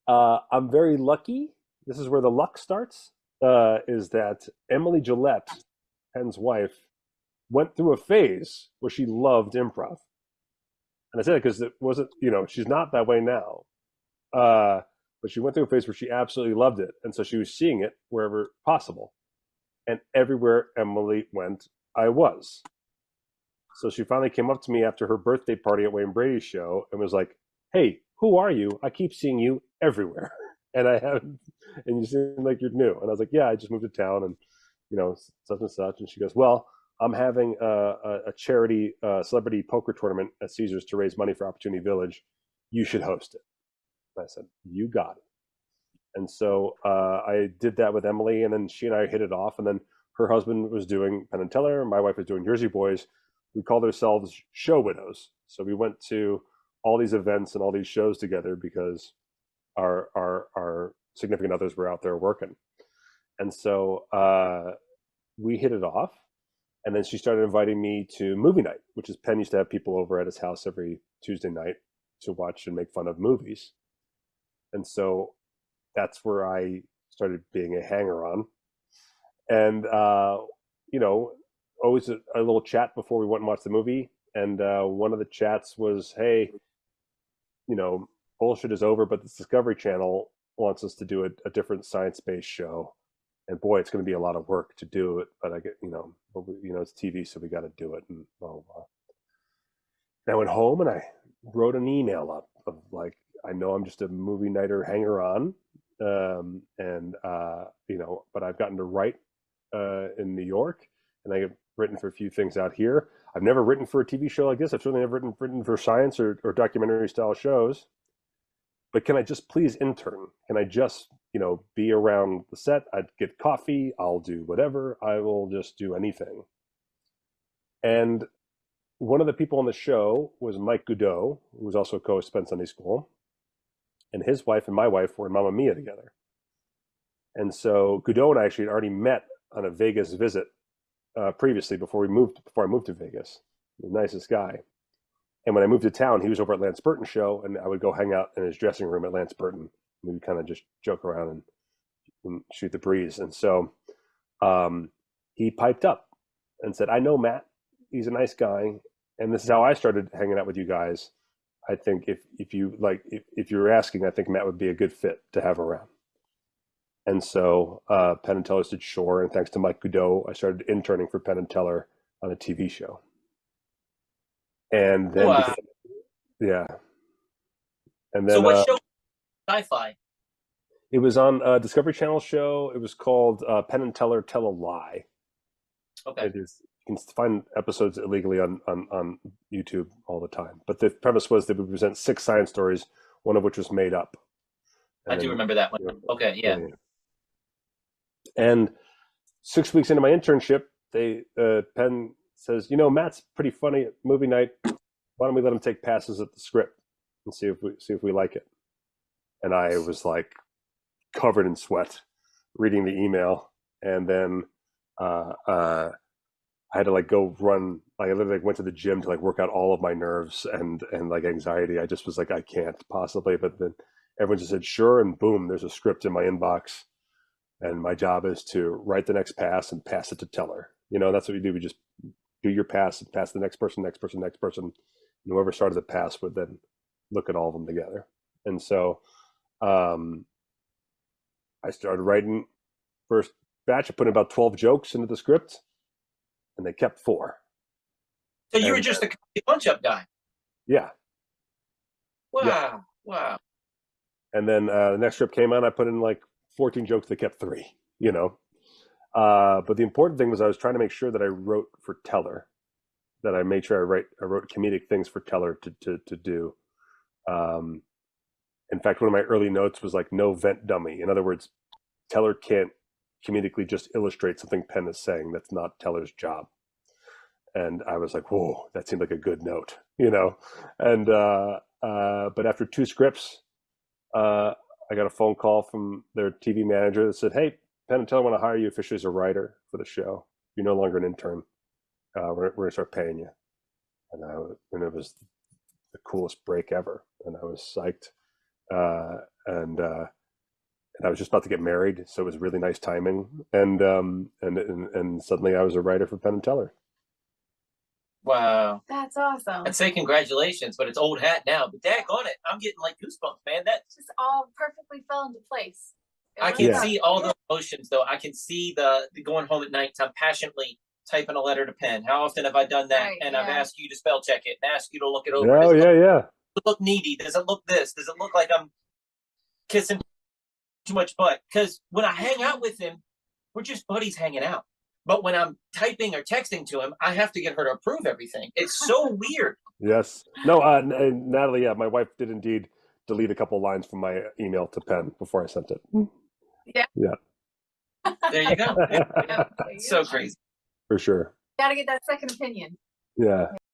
I'm very lucky. This is where the luck starts. Is that Emily Gillette, Penn's wife, went through a phase where she loved improv, and I said it because it wasn't, she's not that way now. Uh, but she went through a phase where she absolutely loved it, and so she was seeing it wherever possible, and everywhere Emily went, I was. So she finally came up to me after her birthday party at Wayne Brady's show and was like, "Hey, who are you? I keep seeing you everywhere, and I haven't, and you seem like you're new." And I was like, "Yeah, I just moved to town, and such and such." And she goes, "Well, I'm having a charity celebrity poker tournament at Caesars to raise money for Opportunity Village. You should host it." And I said, "You got it." And so I did that with Emily, and then she and I hit it off. And then her husband was doing Penn and Teller, and my wife was doing Jersey Boys. We called ourselves show widows. So we went to all these events and all these shows together because our significant others were out there working. And so we hit it off. And then she started inviting me to movie night, which is Penn used to have people over at his house every Tuesday night to watch and make fun of movies. And so that's where I started being a hanger on. And, you know, always a little chat before we went and watched the movie. And one of the chats was, hey, bullshit is over, but the Discovery Channel wants us to do a different science-based show. And boy, it's going to be a lot of work to do it. But I get, it's TV, so we got to do it. And blah, blah, blah. And I went home and I wrote an email up of like, I know I'm just a movie nighter hanger on, but I've gotten to write in New York, and I've written for a few things out here. I've never written for a TV show like this. I've certainly never written for science or documentary style shows. But can I just please intern? Can I just be around the set? I'd get coffee. I'll do whatever. I will just do anything. And one of the people on the show was Mike Goudot, who was also a co-host of Penn Sunday School, and his wife and my wife were in Mamma Mia together. And so Goudot and I actually had already met on a Vegas visit previously before I moved to Vegas. The nicest guy. And when I moved to town, he was over at Lance Burton's show, and I would go hang out in his dressing room at Lance Burton. We would kind of just joke around and shoot the breeze. And so he piped up and said, "I know Matt. He's a nice guy, and this is how I started hanging out with you guys. I think if you're asking, I think Matt would be a good fit to have around." And so Penn and Teller said sure, and thanks to Mike Goudot, I started interning for Penn and Teller on a TV show. And then, Wow. yeah, and So then what show? Sci-fi. it was on a Discovery Channel show. It was called Penn and Teller Tell a Lie. Okay. It is, you can find episodes illegally on YouTube all the time. But the premise was that we present 6 science stories, one of which was made up. I And do then, remember that one. Okay, yeah. And 6 weeks into my internship, Penn says, Matt's pretty funny at movie night. Why don't we let him take passes at the script and see if we like it? And I was like covered in sweat reading the email, and then I had to like go run. Like, I literally went to the gym to like work out all of my nerves and like anxiety. I just was like, I can't possibly. But then everyone just said sure, and boom, there's a script in my inbox, and my job is to write the next pass and pass it to Teller. That's what we do. We just do your pass and pass the next person, next person, next person. And whoever started the pass would then look at all of them together. And so I started writing first batch. I put in about 12 jokes into the script, and they kept 4. So you were And just a punch-up guy. yeah, yeah. Wow. Wow. And then the next script came out. I put in like 14 jokes. They kept 3. But the important thing was I was trying to make sure that I wrote for Teller, that I made sure I wrote comedic things for Teller to do. In fact, one of my early notes was like, no vent dummy. In other words, Teller can't comedically just illustrate something Penn is saying. That's not Teller's job. And I was like, whoa, that seemed like a good note, And but after 2 scripts, I got a phone call from their TV manager that said, "Hey, Penn and Teller want to hire you officially as a writer for the show. You're no longer an intern. We're going to start paying you." And it was the coolest break ever, and I was psyched. And was just about to get married, so it was really nice timing. And suddenly I was a writer for Penn and Teller. Wow. That's awesome. I'd say congratulations, but it's old hat now. But daggone it, I'm getting like goosebumps, man. That Just all perfectly fell into place. I can see all the emotions, though. I can see the going home at night time passionately typing a letter to Penn. How often have I done that? Right, and I've yeah. asked you to spell check it and asked you to look it over. Oh, Does yeah, yeah. it look needy? Does it look this? Does it look like I'm kissing too much butt? Because when I hang out with him, we're just buddies hanging out. But when I'm typing or texting to him, I have to get her to approve everything. It's so weird. Yes. No, Natalie, yeah, my wife did indeed delete a couple lines from my email to Penn before I sent it. Yeah. Yeah. There you go. Yeah, So crazy. For sure. Got to get that second opinion. Yeah.